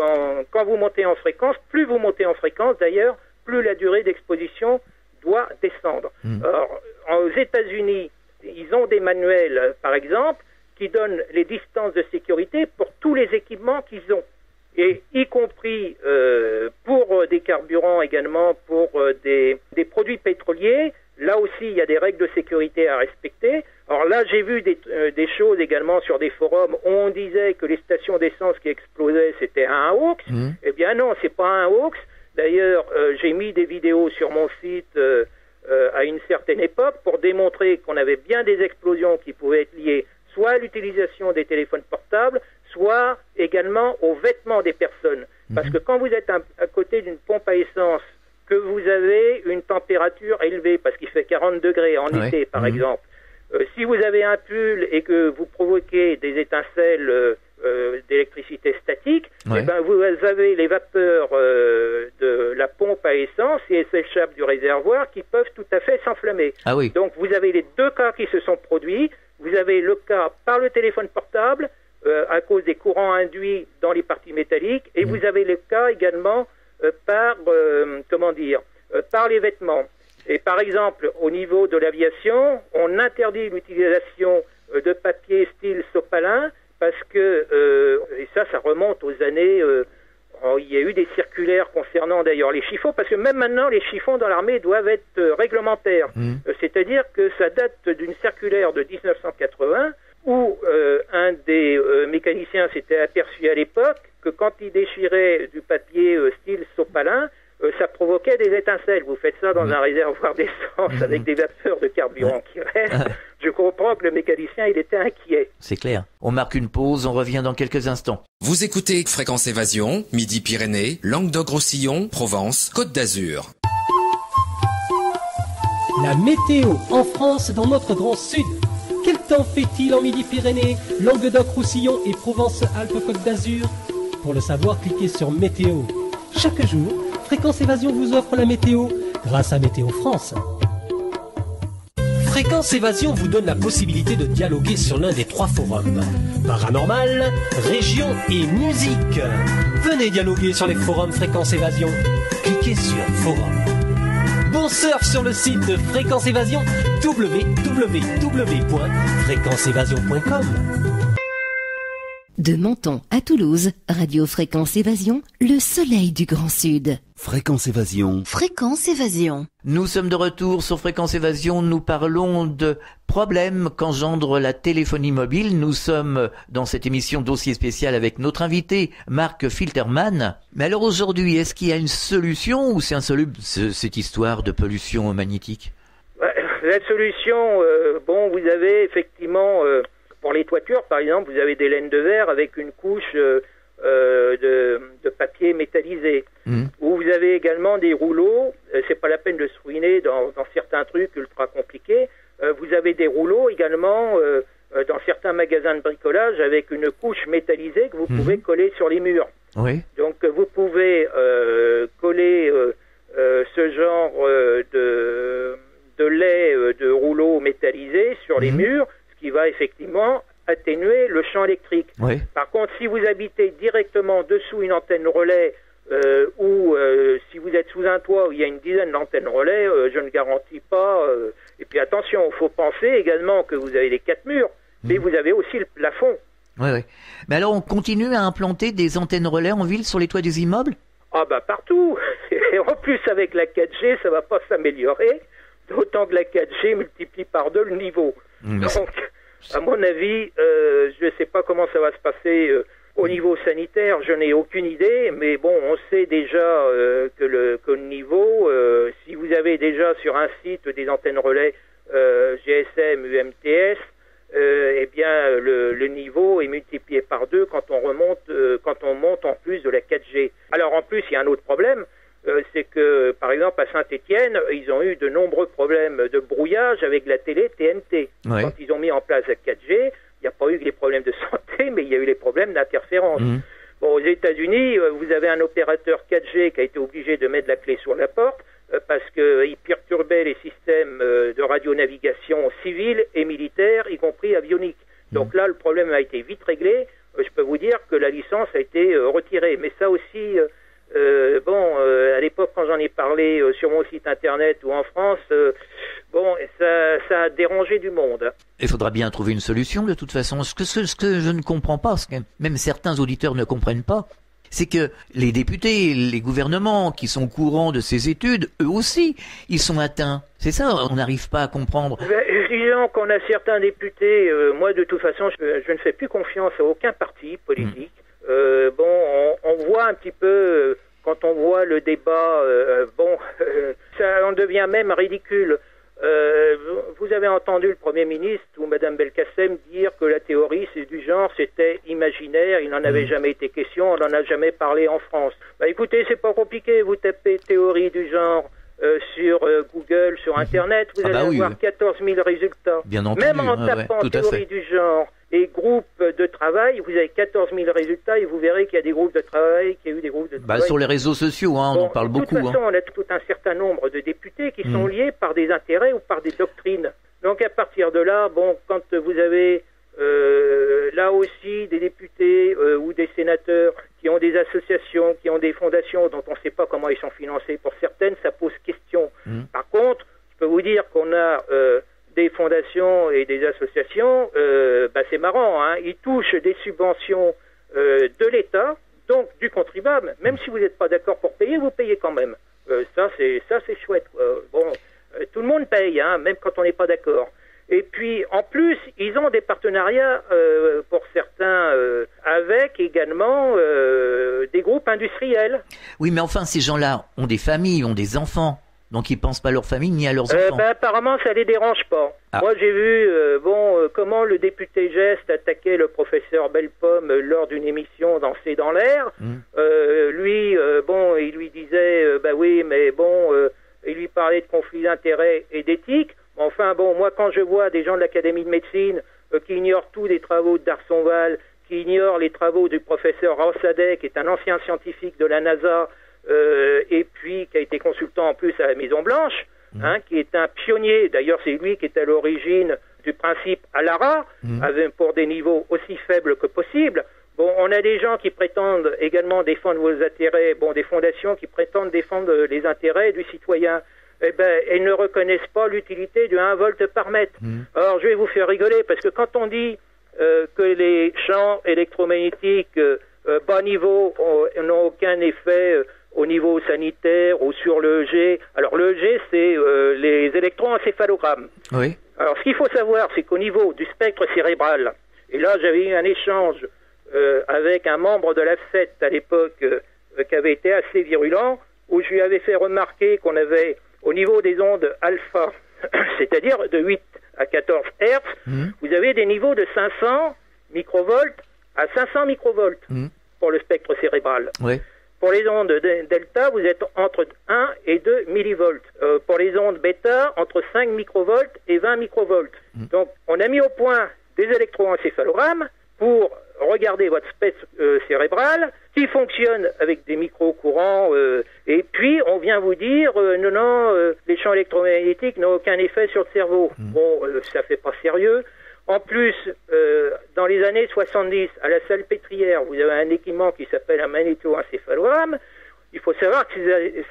quand vous montez en fréquence, plus vous montez en fréquence d'ailleurs, plus la durée d'exposition doit descendre. Alors, aux États-Unis, ils ont des manuels, par exemple, qui donnent les distances de sécurité pour tous les équipements qu'ils ont. Et y compris pour des carburants également, pour des produits pétroliers, là aussi il y a des règles de sécurité à respecter. Alors là j'ai vu des choses également sur des forums où on disait que les stations d'essence qui explosaient c'était un hoax. Eh bien non, c'est pas un hoax. D'ailleurs j'ai mis des vidéos sur mon site à une certaine époque pour démontrer qu'on avait bien des explosions qui pouvaient être liées soit à l'utilisation des téléphones portables, soit également aux vêtements des personnes. Parce que quand vous êtes à côté d'une pompe à essence, que vous avez une température élevée, parce qu'il fait 40 degrés en été par exemple, si vous avez un pull et que vous provoquez des étincelles d'électricité statique, eh ben vous avez les vapeurs de la pompe à essence et elles s'échappent du réservoir qui peuvent tout à fait s'enflammer. Donc vous avez les 2 cas qui se sont produits. Vous avez le cas par le téléphone portable, à cause des courants induits dans les parties métalliques, et vous avez le cas également par les vêtements. Et par exemple, au niveau de l'aviation, on interdit l'utilisation de papier style sopalin, parce que, et ça remonte aux années, il y a eu des circulaires concernant d'ailleurs les chiffons, parce que même maintenant les chiffons dans l'armée doivent être réglementaires. C'est-à-dire que ça date d'une circulaire de 1980, où un des mécaniciens s'était aperçu à l'époque que quand il déchirait du papier style sopalin, ça provoquait des étincelles. Vous faites ça dans un réservoir d'essence avec des vapeurs de carburant qui restent. Je comprends que le mécanicien, il était inquiet. C'est clair. On marque une pause, on revient dans quelques instants. Vous écoutez Fréquence Évasion, Midi-Pyrénées, Languedoc-Roussillon, Provence, Côte d'Azur. La météo en France, dans notre grand sud. Quel temps fait-il en Midi-Pyrénées, Languedoc-Roussillon et Provence-Alpes-Côte d'Azur? Pour le savoir, cliquez sur Météo. Chaque jour, Fréquence Évasion vous offre la météo grâce à Météo France. Fréquence Évasion vous donne la possibilité de dialoguer sur l'un des 3 forums. Paranormal, région et musique. Venez dialoguer sur les forums Fréquence Évasion. Cliquez sur Forum. Bon surf sur le site de Fréquence Évasion, www.fréquenceévasion.com. De Menton à Toulouse, Radio Fréquence Évasion, le soleil du Grand Sud. Fréquence Évasion. Fréquence Évasion. Nous sommes de retour sur Fréquence Évasion. Nous parlons de problèmes qu'engendre la téléphonie mobile. Nous sommes dans cette émission dossier spécial avec notre invité Marc Filterman. Mais alors aujourd'hui, est-ce qu'il y a une solution ou c'est insoluble cette histoire de pollution magnétique? La solution, vous avez effectivement... pour les toitures, par exemple, vous avez des laines de verre avec une couche de papier métallisé. Ou vous avez également des rouleaux, c'est pas la peine de se ruiner dans certains trucs ultra compliqués. Vous avez des rouleaux également dans certains magasins de bricolage avec une couche métallisée que vous pouvez coller sur les murs. Oui. Donc vous pouvez coller ce genre de lait de rouleaux métallisés sur les murs, qui va effectivement atténuer le champ électrique. Oui. Par contre, si vous habitez directement dessous une antenne relais ou si vous êtes sous un toit où il y a une dizaine d'antennes relais, je ne garantis pas. Et puis attention, il faut penser également que vous avez les 4 murs, mais vous avez aussi le plafond. Oui, oui. Mais alors, on continue à implanter des antennes relais en ville sur les toits des immeubles? Ah bah partout. Et en plus, avec la 4G, ça va pas s'améliorer, d'autant que la 4G multiplie par 2 le niveau. Donc, à mon avis, je ne sais pas comment ça va se passer au niveau sanitaire, je n'ai aucune idée, mais bon, on sait déjà que le niveau, si vous avez déjà sur un site des antennes relais GSM, UMTS, eh bien, le niveau est multiplié par 2 quand on monte en plus de la 4G. Alors en plus, il y a un autre problème. C'est que, par exemple, à Saint-Étienne, ils ont eu de nombreux problèmes de brouillage avec la télé TNT. Oui. Quand ils ont mis en place la 4G, il n'y a pas eu les problèmes de santé, mais il y a eu les problèmes d'interférence. Bon, aux États-Unis, vous avez un opérateur 4G qui a été obligé de mettre la clé sur la porte parce qu'il perturbait les systèmes de radionavigation civile et militaire, y compris avionique. Donc là, le problème a été vite réglé. Je peux vous dire que la licence a été retirée. Mais ça aussi... à l'époque, quand j'en ai parlé sur mon site internet ou en France, ça a dérangé du monde. Il faudra bien trouver une solution de toute façon. Ce que je ne comprends pas, ce que même certains auditeurs ne comprennent pas, c'est que les députés, les gouvernements qui sont au courant de ces études, eux aussi, ils sont atteints. C'est ça, on n'arrive pas à comprendre. Disons qu'on a certains députés, moi de toute façon, je ne fais plus confiance à aucun parti politique. On voit un petit peu, quand on voit le débat, ça en devient même ridicule. Vous avez entendu le Premier ministre ou Madame Belkacem dire que la théorie c'est du genre, c'était imaginaire, il n'en avait jamais été question, on n'en a jamais parlé en France. Bah écoutez, c'est pas compliqué, vous tapez théorie du genre sur Google, sur Internet, vous allez avoir 14 000 résultats. Bien entendu, même en tapant théorie du genre et groupe de travail, vous avez 14 000 résultats et vous verrez qu'il y a des groupes de travail, qu'il y a eu des groupes de travail. Sur les réseaux sociaux, on en parle beaucoup. De toute façon, on a tout un certain nombre de députés qui sont liés par des intérêts ou par des doctrines. Donc à partir de là, quand vous avez là aussi des députés ou des sénateurs qui ont des associations, qui ont des fondations dont on ne sait pas comment ils sont financés, pour certaines, ça pose question. Par contre, je peux vous dire qu'on a... des fondations et des associations, c'est marrant, hein, ils touchent des subventions de l'État, donc du contribuable. Même si vous n'êtes pas d'accord pour payer, vous payez quand même. Ça c'est chouette. Tout le monde paye, hein, même quand on n'est pas d'accord. Et puis, en plus, ils ont des partenariats, pour certains, avec également des groupes industriels. Oui, mais enfin, ces gens-là ont des familles, ont des enfants. Donc ils pensent pas à leur famille ni à leurs enfants. Apparemment ça les dérange pas. Moi j'ai vu comment le député Geste attaquait le professeur Bellepomme lors d'une émission dans C'est dans l'air. Lui il lui disait il lui parlait de conflit d'intérêts et d'éthique. Enfin moi quand je vois des gens de l'Académie de médecine qui ignorent tous les travaux de Darsonval, qui ignorent les travaux du professeur Rossadeh, qui est un ancien scientifique de la NASA, et puis qui a été consultant en plus à la Maison Blanche, qui est un pionnier. D'ailleurs, c'est lui qui est à l'origine du principe ALARA, pour des niveaux aussi faibles que possible. On a des gens qui prétendent également défendre vos intérêts, des fondations qui prétendent défendre les intérêts du citoyen. elles ne reconnaissent pas l'utilité de 1 volt par mètre. Alors, je vais vous faire rigoler, parce que quand on dit que les champs électromagnétiques bas niveau n'ont aucun effet au niveau sanitaire ou sur l'EEG. Alors, l'EEG, c'est les électroencéphalogrammes. Oui. Alors, ce qu'il faut savoir, c'est qu'au niveau du spectre cérébral, et là, j'avais eu un échange avec un membre de l'AFSET à l'époque qui avait été assez virulent, où je lui avais fait remarquer qu'on avait, au niveau des ondes alpha, c'est-à-dire de 8 à 14 Hz, vous avez des niveaux de 500 microvolts à 500 microvolts pour le spectre cérébral. Oui. Pour les ondes delta, vous êtes entre 1 et 2 millivolts. Pour les ondes bêta, entre 5 microvolts et 20 microvolts. Donc, on a mis au point des électroencéphalogrammes pour regarder votre spectre cérébral, qui fonctionne avec des micro-courants, et puis on vient vous dire non, les champs électromagnétiques n'ont aucun effet sur le cerveau. Bon, ça fait pas sérieux. En plus, dans les années 70, à la Salpêtrière, vous avez un équipement qui s'appelle un magnétoencéphalogramme. Il faut savoir que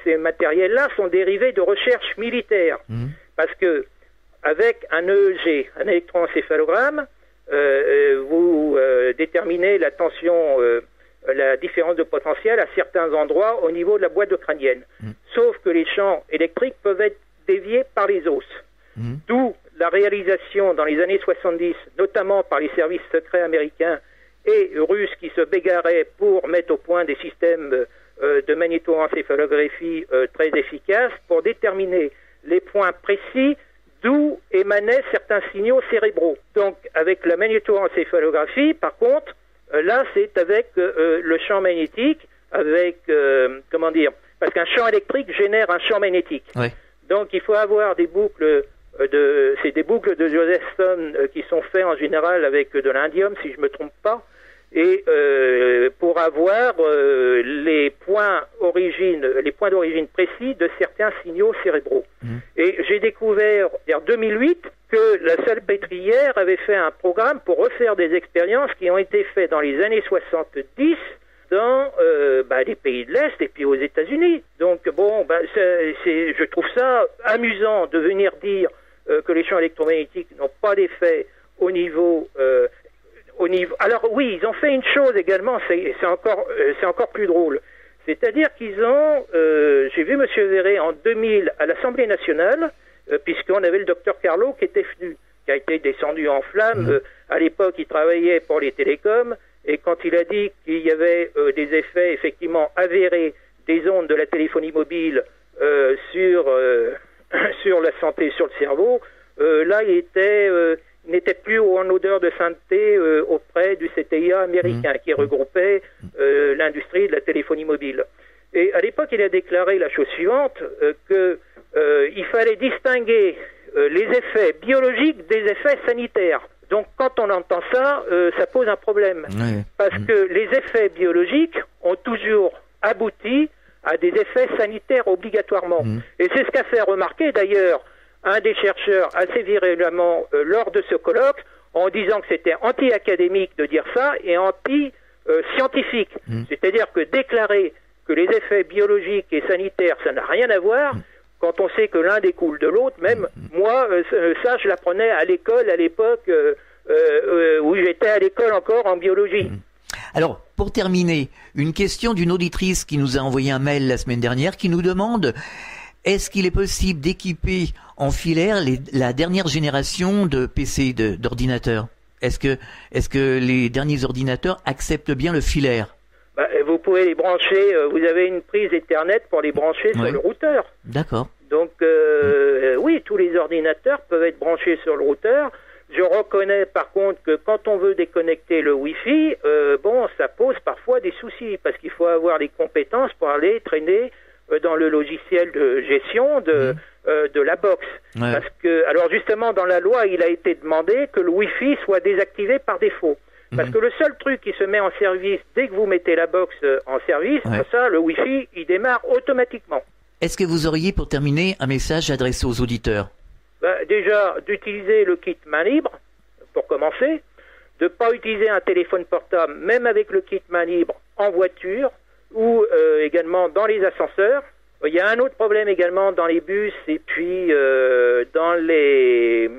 ces matériels-là sont dérivés de recherche militaire. Parce que, avec un EEG, un électroencéphalogramme, vous déterminez la tension, la différence de potentiel à certains endroits au niveau de la boîte crânienne. Sauf que les champs électriques peuvent être déviés par les os. D'où la réalisation dans les années 70, notamment par les services secrets américains et russes qui se bégaraient pour mettre au point des systèmes de magnétoencéphalographie très efficaces pour déterminer les points précis d'où émanaient certains signaux cérébraux. Donc, avec la magnétoencéphalographie, par contre, là, c'est avec le champ magnétique, avec, parce qu'un champ électrique génère un champ magnétique. Oui. Donc, il faut avoir des boucles c'est des boucles de Josephson qui sont faites en général avec de l'indium, si je me trompe pas, et pour avoir les points d'origine précis de certains signaux cérébraux. Et j'ai découvert en 2008 que la Salpêtrière avait fait un programme pour refaire des expériences qui ont été faites dans les années 70 dans les pays de l'Est et puis aux États-Unis. Donc bon, je trouve ça amusant de venir dire que les champs électromagnétiques n'ont pas d'effet au niveau. Alors oui, ils ont fait une chose également, c'est encore plus drôle. C'est-à-dire qu'ils ont, j'ai vu M. Véret en 2000 à l'Assemblée nationale, puisqu'on avait le docteur Carlo qui était venu, qui a été descendu en flammes. À l'époque, il travaillait pour les télécoms, et quand il a dit qu'il y avait des effets effectivement avérés des ondes de la téléphonie mobile sur la santé, sur le cerveau, là, il n'était plus en odeur de sainteté auprès du CTIA américain qui regroupait l'industrie de la téléphonie mobile. Et à l'époque, il a déclaré la chose suivante, qu'il fallait distinguer les effets biologiques des effets sanitaires. Donc quand on entend ça, ça pose un problème. Oui. Parce que les effets biologiques ont toujours abouti à des effets sanitaires obligatoirement. Et c'est ce qu'a fait remarquer d'ailleurs un des chercheurs assez virulemment lors de ce colloque, en disant que c'était anti-académique de dire ça et anti-scientifique. C'est-à-dire que déclarer que les effets biologiques et sanitaires, ça n'a rien à voir, quand on sait que l'un découle de l'autre, même moi, ça je l'apprenais à l'école à l'époque où j'étais à l'école encore en biologie. Alors, pour terminer, une question d'une auditrice qui nous a envoyé un mail la semaine dernière qui nous demande: est-ce qu'il est possible d'équiper en filaire la dernière génération de PC, d'ordinateurs? Est-ce que les derniers ordinateurs acceptent bien le filaire? Vous pouvez les brancher, vous avez une prise Ethernet pour les brancher sur le routeur. D'accord. Donc, oui, tous les ordinateurs peuvent être branchés sur le routeur. Je reconnais par contre que quand on veut déconnecter le Wi-Fi, ça pose parfois des soucis parce qu'il faut avoir les compétences pour aller traîner dans le logiciel de gestion de la box. Ouais. Parce que, alors justement, dans la loi, il a été demandé que le Wi-Fi soit désactivé par défaut. Parce que le seul truc qui se met en service dès que vous mettez la box en service, ça, le Wi-Fi, il démarre automatiquement. Est-ce que vous auriez, pour terminer, un message adressé aux auditeurs? Déjà, d'utiliser le kit main libre, pour commencer, de ne pas utiliser un téléphone portable, même avec le kit main libre, en voiture, ou également dans les ascenseurs, Il y a un autre problème également dans les bus et puis dans les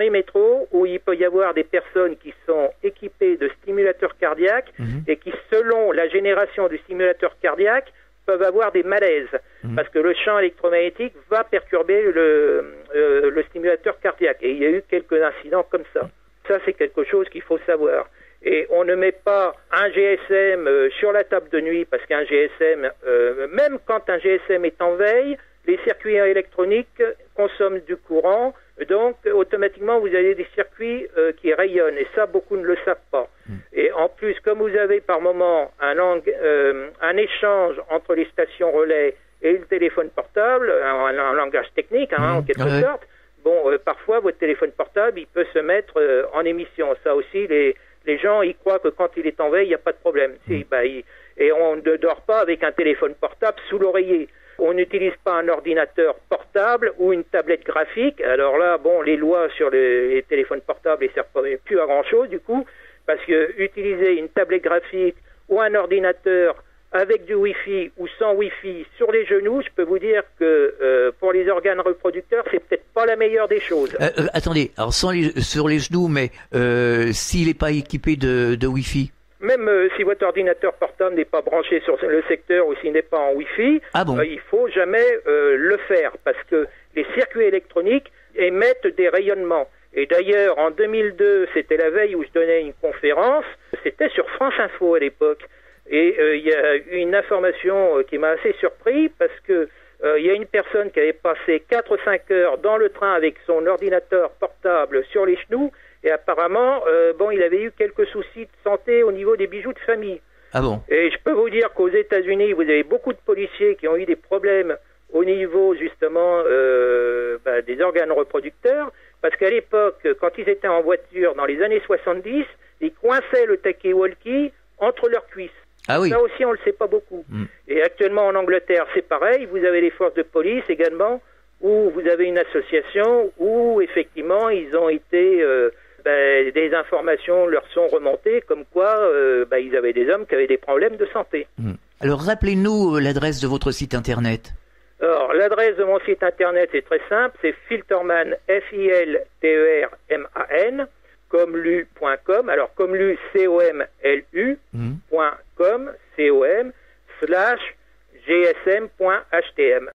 métros où il peut y avoir des personnes qui sont équipées de stimulateurs cardiaques et qui, selon la génération du stimulateur cardiaque, peuvent avoir des malaises parce que le champ électromagnétique va perturber le stimulateur cardiaque. Et il y a eu quelques incidents comme ça. Ça, c'est quelque chose qu'il faut savoir. Et on ne met pas un GSM sur la table de nuit parce qu'un GSM, même quand un GSM est en veille, les circuits électroniques consomment du courant, donc automatiquement vous avez des circuits qui rayonnent, et ça beaucoup ne le savent pas. Et en plus, comme vous avez par moment un échange entre les stations relais et le téléphone portable, un langage technique en quelque sorte, parfois votre téléphone portable il peut se mettre en émission. Ça aussi, les gens, ils croient que quand il est en veille, il n'y a pas de problème. Et on ne dort pas avec un téléphone portable sous l'oreiller. On n'utilise pas un ordinateur portable ou une tablette graphique. Alors là, les lois sur les téléphones portables ne servent plus à grand-chose du coup, parce que utiliser une tablette graphique ou un ordinateur avec du Wi-Fi ou sans Wi-Fi sur les genoux, je peux vous dire que pour les organes reproducteurs, c'est peut-être pas la meilleure des choses. Attendez, alors sur les genoux, mais s'il n'est pas équipé de Wi-Fi? Même si votre ordinateur portable n'est pas branché sur le secteur ou s'il n'est pas en Wi-Fi, il faut jamais le faire parce que les circuits électroniques émettent des rayonnements. Et d'ailleurs, en 2002, c'était la veille où je donnais une conférence, c'était sur France Info à l'époque. Et il y a une information qui m'a assez surpris parce que il y a une personne qui avait passé 4-5 heures dans le train avec son ordinateur portable sur les genoux et apparemment, il avait eu quelques soucis de santé au niveau des bijoux de famille. Ah bon? Et je peux vous dire qu'aux États-Unis, vous avez beaucoup de policiers qui ont eu des problèmes au niveau justement des organes reproducteurs parce qu'à l'époque, quand ils étaient en voiture dans les années 70, ils coinçaient le talkie-walkie entre leurs cuisses. Ah oui. Ça aussi, on ne le sait pas beaucoup. Et actuellement, en Angleterre, c'est pareil. Vous avez les forces de police également, où vous avez une association où, effectivement, ils ont été... des informations leur sont remontées comme quoi ils avaient des hommes qui avaient des problèmes de santé. Alors, rappelez-nous l'adresse de votre site Internet. Alors, l'adresse de mon site Internet est très simple. C'est Filterman, Filterman, comlu.com, alors comlu, comlu.com, com/gsm.htm.